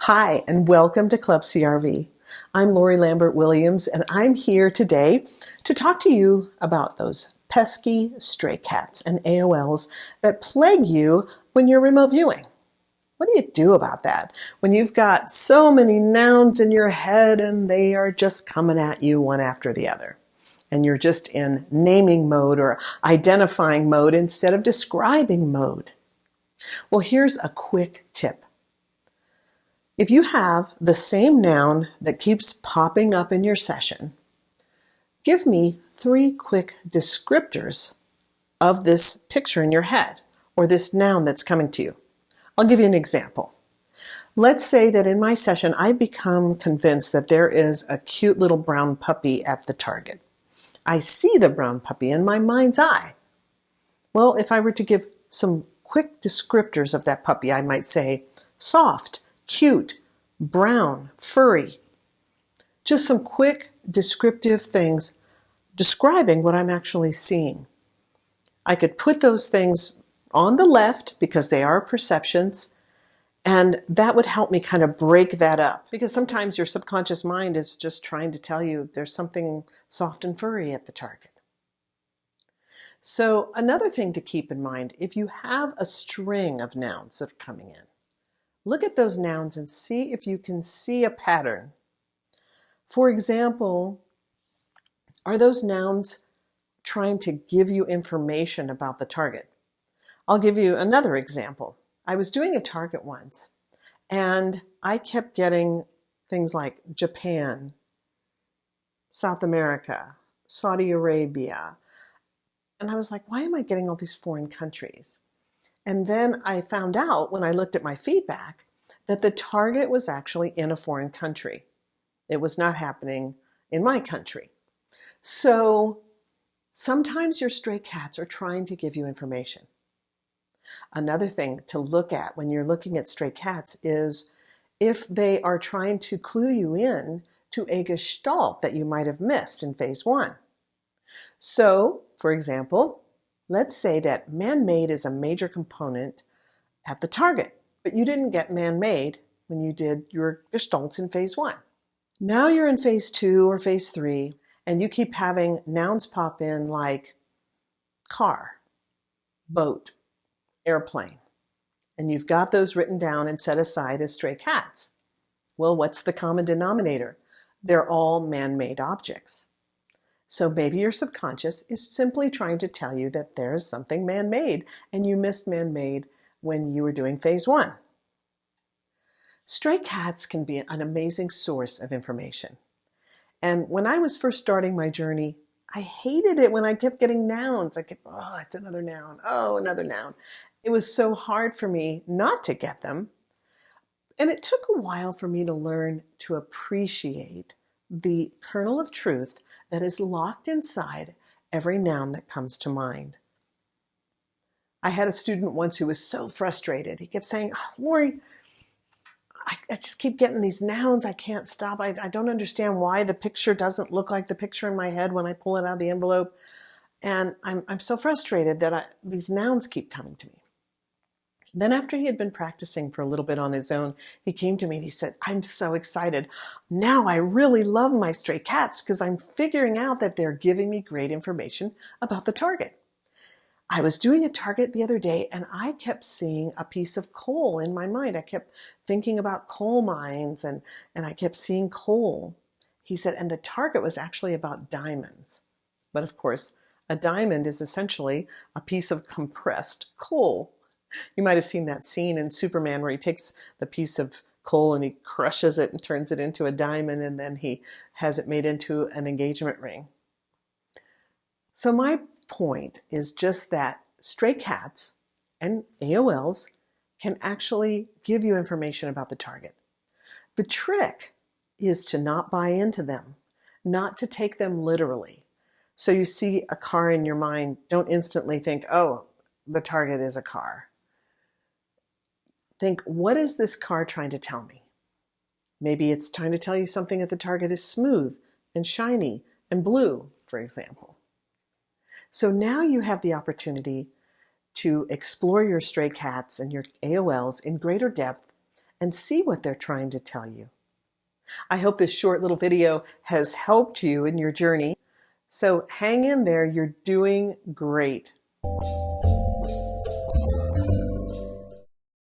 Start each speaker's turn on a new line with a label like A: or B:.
A: Hi, and welcome to Club CRV. I'm Lori Lambert Williams, and I'm here today to talk to you about those pesky stray cats and AOLs that plague you when you're remote viewing. What do you do about that when you've got so many nouns in your head and they are just coming at you one after the other? And you're just in naming mode or identifying mode instead of describing mode. Well, here's a quick tip. If you have the same noun that keeps popping up in your session, give me 3 quick descriptors of this picture in your head or this noun that's coming to you. I'll give you an example. Let's say that in my session, I become convinced that there is a cute little brown puppy at the Target. I see the brown puppy in my mind's eye. Well, if I were to give some quick descriptors of that puppy, I might say soft, cute, brown, furry. Just some quick descriptive things describing what I'm actually seeing. I could put those things on the left because they are perceptions, and that would help me kind of break that up, because sometimes your subconscious mind is just trying to tell you there's something soft and furry at the Target. So another thing to keep in mind, if you have a string of nouns that are coming in, look at those nouns and see if you can see a pattern. For example, are those nouns trying to give you information about the target? I'll give you another example. I was doing a target once, and I kept getting things like Japan, South America, Saudi Arabia. And I was like, why am I getting all these foreign countries? And then I found out when I looked at my feedback that the target was actually in a foreign country. It was not happening in my country. So sometimes your stray cats are trying to give you information. Another thing to look at when you're looking at stray cats is if they are trying to clue you in to a gestalt that you might have missed in phase 1. So, for example, let's say that man-made is a major component at the target, but you didn't get man-made when you did your gestalts in phase 1. Now you're in phase 2 or phase 3, and you keep having nouns pop in like car, boat, airplane, and you've got those written down and set aside as stray cats. Well, what's the common denominator? They're all man-made objects. So maybe your subconscious is simply trying to tell you that there's something man-made, and you missed man-made when you were doing phase 1. Stray cats can be an amazing source of information. And when I was first starting my journey, I hated it when I kept getting nouns. I kept, oh, it's another noun. Oh, another noun. It was so hard for me not to get them. And it took a while for me to learn to appreciate the kernel of truth that is locked inside every noun that comes to mind. I had a student once who was so frustrated. He kept saying, oh, Lori, I just keep getting these nouns. I can't stop. I don't understand why the picture doesn't look like the picture in my head when I pull it out of the envelope. And I'm so frustrated that these nouns keep coming to me. Then after he had been practicing for a little bit on his own, he came to me and he said, I'm so excited. Now I really love my stray cats because I'm figuring out that they're giving me great information about the target. I was doing a target the other day and I kept seeing a piece of coal in my mind. I kept thinking about coal mines and I kept seeing coal. He said, and the target was actually about diamonds. But of course, a diamond is essentially a piece of compressed coal. You might have seen that scene in Superman where he takes the piece of coal and he crushes it and turns it into a diamond, and then he has it made into an engagement ring. So my point is just that stray cats and AOLs can actually give you information about the target. The trick is to not buy into them, not to take them literally. So you see a car in your mind, don't instantly think, oh, the target is a car. Think, what is this car trying to tell me? Maybe it's trying to tell you something that the target is smooth and shiny and blue, for example. So now you have the opportunity to explore your stray cats and your AOLs in greater depth and see what they're trying to tell you. I hope this short little video has helped you in your journey. So hang in there, you're doing great.